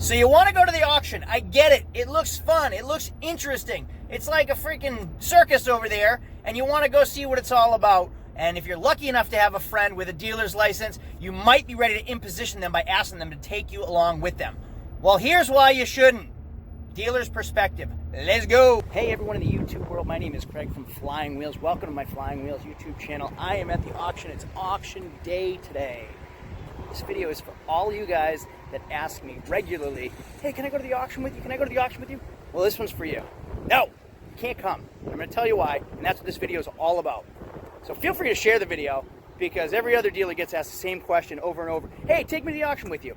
So you want to go to the auction. I get it. It looks fun. It looks interesting. It's like a freaking circus over there, and you want to go see what it's all about. And if you're lucky enough to have a friend with a dealer's license, you might be ready to imposition them by asking them to take you along with them. Well, here's why you shouldn't. Dealer's perspective. Let's go. Hey, everyone in the YouTube world. My name is Craig from Flying Wheels. Welcome to my Flying Wheels YouTube channel. I am at the auction. It's auction day today. This video is for all you guys that ask me regularly, hey, can I go to the auction with you? Can I go to the auction with you? Well, this one's for you. No, you can't come. I'm going to tell you why, and that's what this video is all about. So feel free to share the video, because every other dealer gets asked the same question over and over. Hey, take me to the auction with you.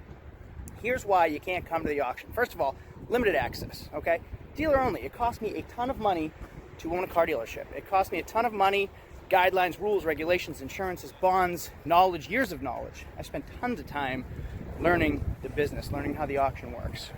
Here's why you can't come to the auction. First of all, limited access, okay? Dealer only. It costs me a ton of money to own a car dealership. It costs me a ton of money, guidelines, rules, regulations, insurances, bonds, knowledge, years of knowledge. I spent tons of time learning the business, learning how the auction works.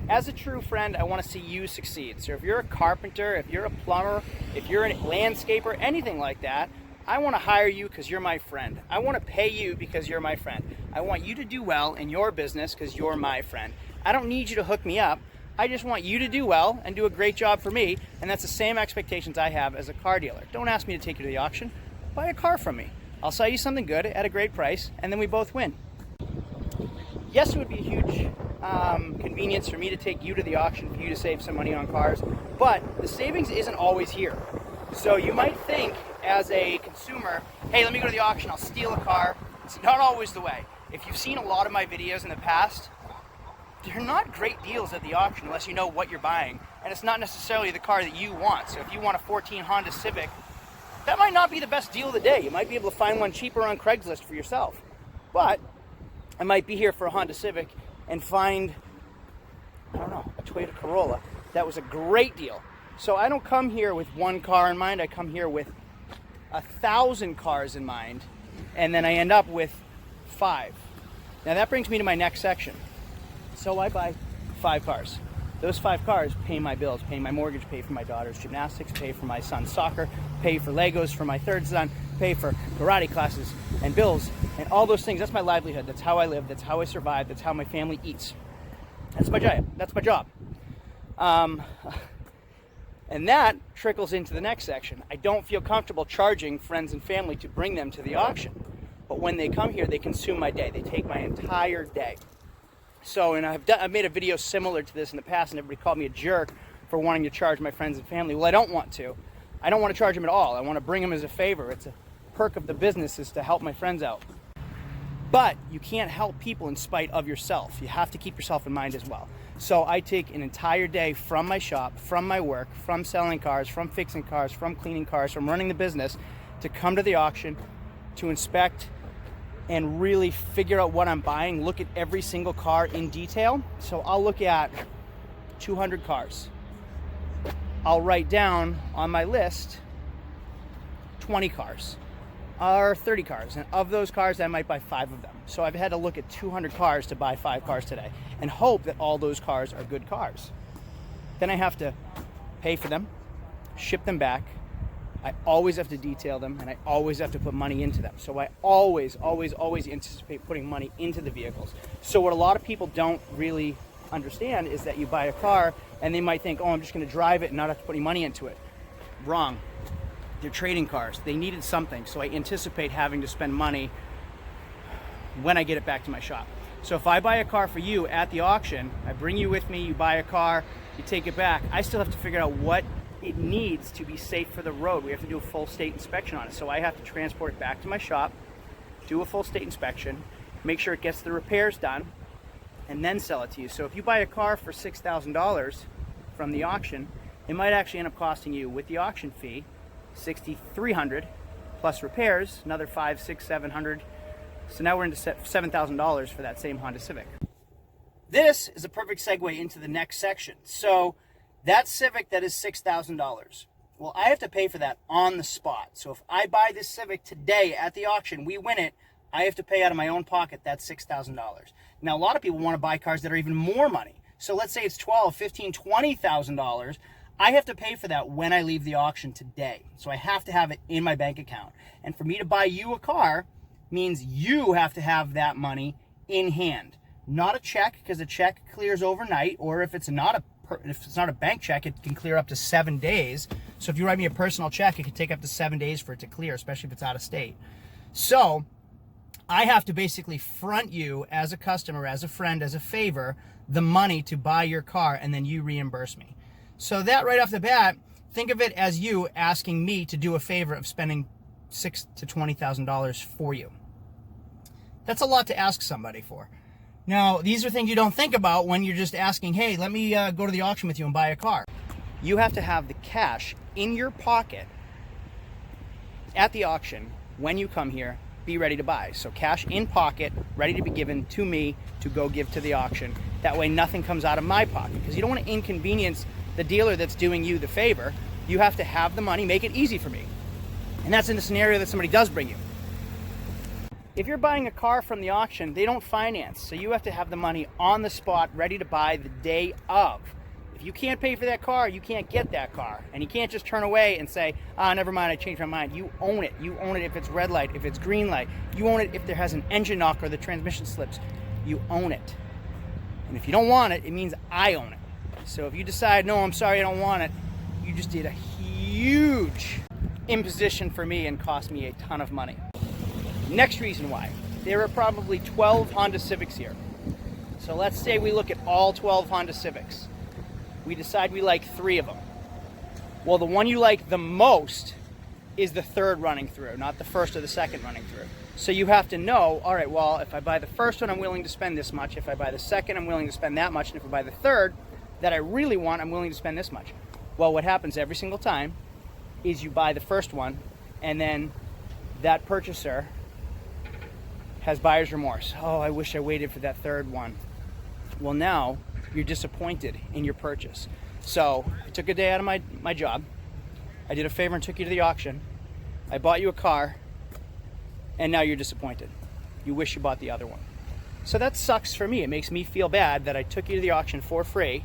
As a true friend, I want to see you succeed. So if you're a carpenter, if you're a plumber, if you're a landscaper, anything like that, I want to hire you because you're my friend. I want to pay you because you're my friend. I want you to do well in your business because you're my friend. I don't need you to hook me up. I just want you to do well and do a great job for me, and that's the same expectations I have as a car dealer. Don't ask me to take you to the auction. Buy a car from me. I'll sell you something good at a great price, and then we both win. Yes, it would be a huge convenience for me to take you to the auction for you to save some money on cars, but the savings isn't always here. So you might think as a consumer, hey, let me go to the auction, I'll steal a car. It's not always the way. If you've seen a lot of my videos in the past, they're not great deals at the auction unless you know what you're buying, and it's not necessarily the car that you want. So if you want a 14 Honda Civic, that might not be the best deal of the day. You might be able to find one cheaper on Craigslist for yourself. But I might be here for a Honda Civic and find, I don't know, a Toyota Corolla that was a great deal. So I don't come here with one car in mind. I come here with 1,000 cars in mind, and then I end up with 5. Now that brings me to my next section. So I buy 5 cars. Those 5 cars pay my bills, pay my mortgage, pay for my daughter's gymnastics, pay for my son's soccer, pay for Legos for my third son, pay for karate classes and bills and all those things. That's my livelihood. That's how I live. That's how I survive. That's how my family eats. That's my job. That's my job. And that trickles into the next section. I don't feel comfortable charging friends and family to bring them to the auction. But when they come here, they consume my day. They take my entire day. So, and I've made a video similar to this in the past, and everybody called me a jerk for wanting to charge my friends and family. Well, I don't want to. I don't want to charge them at all. I want to bring them as a favor. It's a perk of the business is to help my friends out. But you can't help people in spite of yourself. You have to keep yourself in mind as well. So I take an entire day from my shop, from my work, from selling cars, from fixing cars, from cleaning cars, from running the business, to come to the auction, to inspect and really figure out what I'm buying, look at every single car in detail. So I'll look at 200 cars. I'll write down on my list 20 cars or 30 cars. And of those cars, I might buy 5 of them. So I've had to look at 200 cars to buy 5 cars today and hope that all those cars are good cars. Then I have to pay for them, ship them back. I always have to detail them, and I always have to put money into them. So I always anticipate putting money into the vehicles. So what a lot of people don't really understand is that you buy a car and they might think, oh, I'm just going to drive it and not have to put any money into it. Wrong. They're trading cars. They needed something, so I anticipate having to spend money when I get it back to my shop. So if I buy a car for you at the auction, I bring you with me, you buy a car, you take it back, I still have to figure out what it needs to be safe for the road. We have to do a full state inspection on it. So I have to transport it back to my shop, do a full state inspection, make sure it gets the repairs done, and then sell it to you. So if you buy a car for $6,000 from the auction, it might actually end up costing you, with the auction fee, $6,300 plus repairs, another $500, $600, $700. So now we're into $7,000 for that same Honda Civic. This is a perfect segue into the next section. So that Civic that is $6,000. Well, I have to pay for that on the spot. So if I buy this Civic today at the auction, we win it, I have to pay out of my own pocket that $6,000. Now, a lot of people want to buy cars that are even more money. So let's say it's $12,000, $15,000, $20,000. I have to pay for that when I leave the auction today. So I have to have it in my bank account. And for me to buy you a car means you have to have that money in hand. not a check, because a check clears overnight, or if it's not a bank check, it can clear up to 7 days. So if you write me a personal check, it can take up to 7 days for it to clear, especially if it's out of state. So I have to basically front you as a customer, as a friend, as a favor, the money to buy your car, and then you reimburse me. So that right off the bat, think of it as you asking me to do a favor of spending $6,000 to $20,000 for you. That's a lot to ask somebody for. Now, these are things you don't think about when you're just asking, hey, let me go to the auction with you and buy a car. You have to have the cash in your pocket at the auction when you come here, be ready to buy. So cash in pocket, ready to be given to me to go give to the auction. That way nothing comes out of my pocket, because you don't want to inconvenience the dealer that's doing you the favor. You have to have the money, make it easy for me. And that's in the scenario that somebody does bring you. If you're buying a car from the auction, they don't finance. So you have to have the money on the spot, ready to buy the day of. If you can't pay for that car, you can't get that car. And you can't just turn away and say, never mind, I changed my mind. You own it. You own it if it's red light, if it's green light. You own it if there has an engine knock or the transmission slips. You own it. And if you don't want it, it means I own it. So if you decide, no, I'm sorry, I don't want it, you just did a huge imposition for me and cost me a ton of money. Next reason why. There are probably 12 Honda Civics here. So let's say we look at all 12 Honda Civics. We decide we like 3 of them. Well, the one you like the most is the third running through, not the first or the second running through. So you have to know, all right, well, if I buy the first one, I'm willing to spend this much. If I buy the second, I'm willing to spend that much. And if I buy the third that I really want, I'm willing to spend this much. Well, what happens every single time is you buy the first one, and then that purchaser has buyer's remorse. Oh, I wish I waited for that third one. Well, now you're disappointed in your purchase. So I took a day out of my job. I did a favor and took you to the auction. I bought you a car, and now you're disappointed. You wish you bought the other one. So that sucks for me. It makes me feel bad that I took you to the auction for free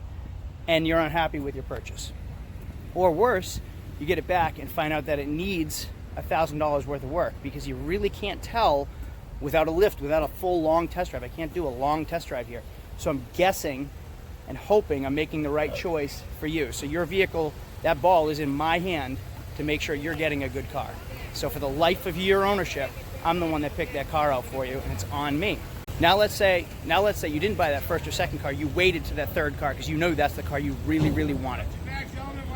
and you're unhappy with your purchase. Or worse, you get it back and find out that it needs $1,000 worth of work, because you really can't tell without a lift, without a full long test drive. I can't do a long test drive here. So I'm guessing and hoping I'm making the right choice for you. So your vehicle, that ball is in my hand to make sure you're getting a good car. So for the life of your ownership, I'm the one that picked that car out for you, and it's on me. Now let's say you didn't buy that first or second car, you waited to that third car because you know that's the car you really, really wanted.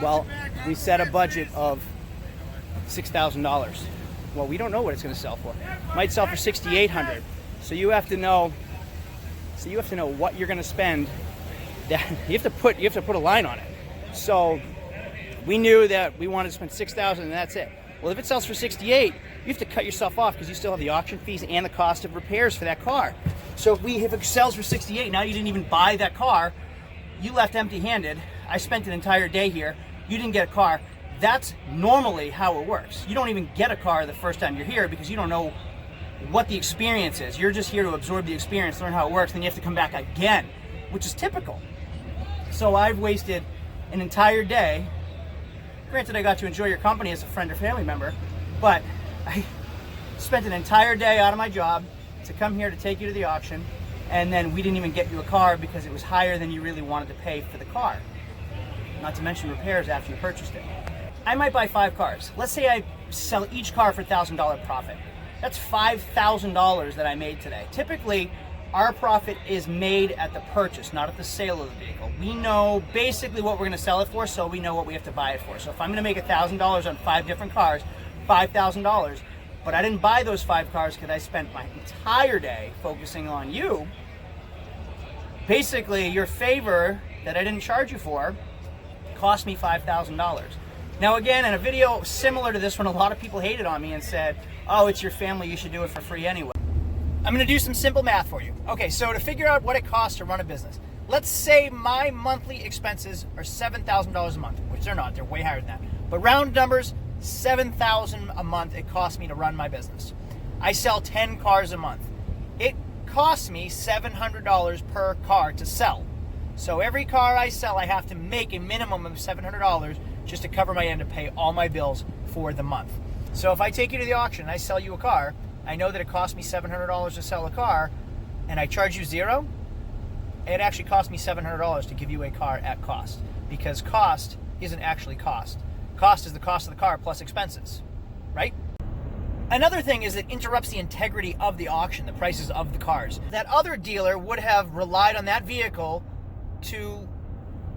Well, we set a budget of $6,000. Well, we don't know what it's going to sell for. It might sell for $6,800. So you have to know what you're going to spend. That you have to put a line on it. So we knew that we wanted to spend $6,000 and that's it. Well, if it sells for $68,000, you have to cut yourself off because you still have the auction fees and the cost of repairs for that car. So if it sells for $68,000, now you didn't even buy that car, you left empty-handed. I spent an entire day here. You didn't get a car. That's normally how it works. You don't even get a car the first time you're here because you don't know what the experience is. You're just here to absorb the experience, learn how it works, then you have to come back again, which is typical. So I've wasted an entire day. Granted, I got to enjoy your company as a friend or family member, but I spent an entire day out of my job to come here to take you to the auction, and then we didn't even get you a car because it was higher than you really wanted to pay for the car. Not to mention repairs after you purchased it. I might buy 5 cars. Let's say I sell each car for $1,000 profit. That's $5,000 that I made today. Typically, our profit is made at the purchase, not at the sale of the vehicle. We know basically what we're going to sell it for, so we know what we have to buy it for. So if I'm going to make $1,000 on 5 different cars, $5,000, but I didn't buy those 5 cars because I spent my entire day focusing on you, basically your favor that I didn't charge you for cost me $5,000. Now again, in a video similar to this one, a lot of people hated on me and said, oh, it's your family, you should do it for free anyway. I'm going to do some simple math for you. Okay, so to figure out what it costs to run a business, let's say my monthly expenses are $7,000 a month, which they're not, they're way higher than that. But round numbers, $7,000 a month it costs me to run my business. I sell 10 cars a month. It costs me $700 per car to sell. So every car I sell, I have to make a minimum of $700 just to cover my end to pay all my bills for the month. So if I take you to the auction and I sell you a car, I know that it costs me $700 to sell a car, and I charge you $0. it actually cost me $700 to give you a car at cost, because cost isn't actually cost. Cost is the cost of the car plus expenses, right? Another thing is it interrupts the integrity of the auction, the prices of the cars. That other dealer would have relied on that vehicle to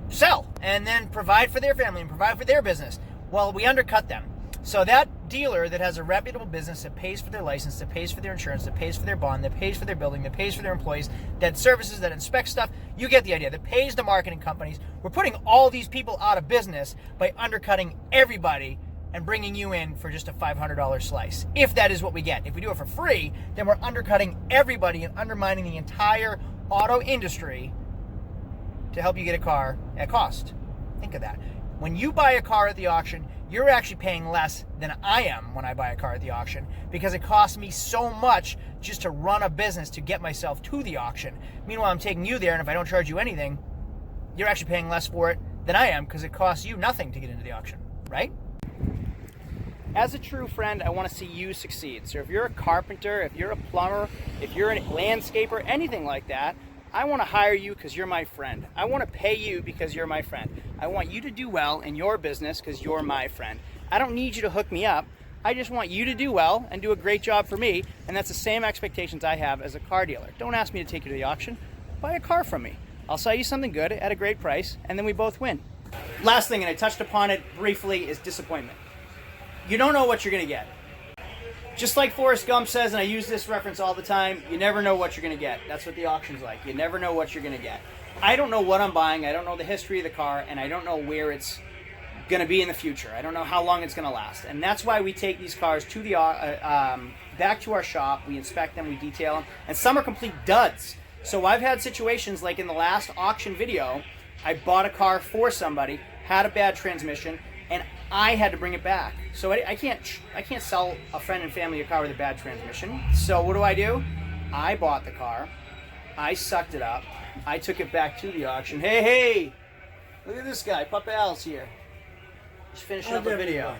sell and then provide for their family and provide for their business. Well, we undercut them. So that dealer that has a reputable business that pays for their license, that pays for their insurance, that pays for their bond, that pays for their building, that pays for their employees, that services, that inspects stuff, you get the idea, that pays the marketing companies. We're putting all these people out of business by undercutting everybody and bringing you in for just a $500 slice, if that is what we get. If we do it for free, then we're undercutting everybody and undermining the entire auto industry to help you get a car at cost. Think of that. When you buy a car at the auction, you're actually paying less than I am when I buy a car at the auction, because it costs me so much just to run a business to get myself to the auction. Meanwhile, I'm taking you there, and if I don't charge you anything, you're actually paying less for it than I am, because it costs you nothing to get into the auction, right? As a true friend, I want to see you succeed. So if you're a carpenter, if you're a plumber, if you're a landscaper, anything like that, I want to hire you because you're my friend. I want to pay you because you're my friend. I want you to do well in your business because you're my friend. I don't need you to hook me up. I just want you to do well and do a great job for me, and that's the same expectations I have as a car dealer. Don't ask me to take you to the auction. Buy a car from me. I'll sell you something good at a great price, and then we both win. Last thing, and I touched upon it briefly, is disappointment. You don't know what you're going to get. Just like Forrest Gump says, and I use this reference all the time, you never know what you're going to get. That's what the auction's like. You never know what you're going to get. I don't know what I'm buying. I don't know the history of the car, and I don't know where it's going to be in the future. I don't know how long it's going to last. And that's why we take these cars to the back to our shop. We inspect them, we detail them, and some are complete duds. So I've had situations like in the last auction video, I bought a car for somebody, had a bad transmission, and I had to bring it back. So I can't sell a friend and family a car with a bad transmission. So what do? I bought the car, I sucked it up, I took it back to the auction. Hey, look at this guy, Papa Al's here. Just finishing up a video.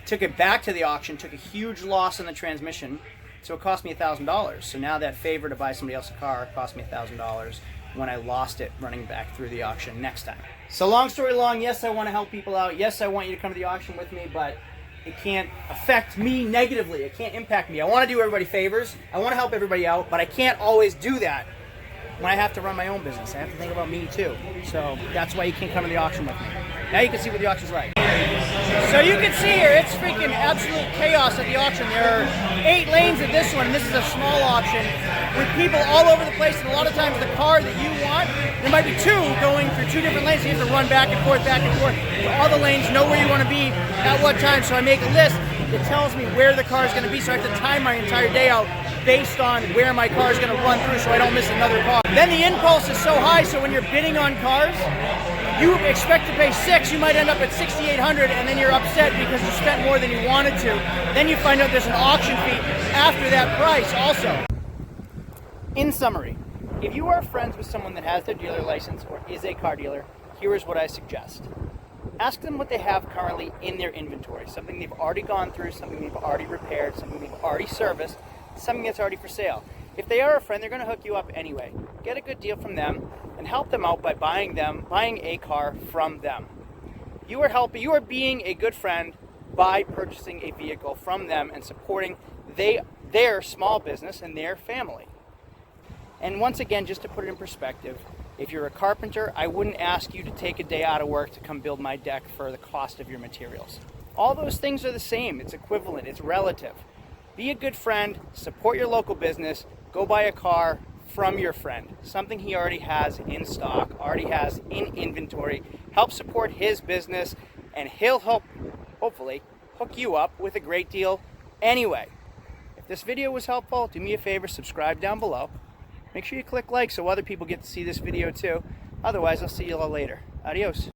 Took it back to the auction, took a huge loss in the transmission, so it cost me $1,000. So now that favor to buy somebody else a car cost me $1,000 when I lost it running back through the auction next time. So long story long, yes, I want to help people out. Yes, I want you to come to the auction with me, but it can't affect me negatively. It can't impact me. I want to do everybody favors. I want to help everybody out, but I can't always do that when I have to run my own business. I have to think about me too. So that's why you can't come to the auction with me. Now you can see what the auction's like. So you can see here, it's freaking absolute chaos at the auction. There are 8 lanes at this one, and this is a small auction with people all over the place, and a lot of times the car that you want, there might be 2 going through 2 different lanes, so you have to run back and forth, to all the lanes, know where you want to be at what time. So I make a list that tells me where the car is going to be, so I have to time my entire day out based on where my car is going to run through so I don't miss another car. Then the impulse is so high, so when you're bidding on cars, you expect to pay $600, you might end up at $6,800, and then you're upset because you spent more than you wanted to. Then you find out there's an auction fee after that price also. In summary, if you are friends with someone that has their dealer license or is a car dealer, here is what I suggest. Ask them what they have currently in their inventory, something they've already gone through, something they've already repaired, something they've already serviced, something that's already for sale. If they are a friend, they're going to hook you up anyway. Get a good deal from them and help them out by buying a car from them. You are being a good friend by purchasing a vehicle from them and supporting their small business and their family. And once again, just to put it in perspective, if you're a carpenter, I wouldn't ask you to take a day out of work to come build my deck for the cost of your materials. All those things are the same. It's equivalent. It's relative. Be a good friend, support your local business, go buy a car from your friend, something he already has in stock, already has in inventory. Help support his business, and he'll help, hopefully, hook you up with a great deal anyway. If this video was helpful, do me a favor, subscribe down below. Make sure you click like so other people get to see this video too. Otherwise, I'll see you all later. Adios.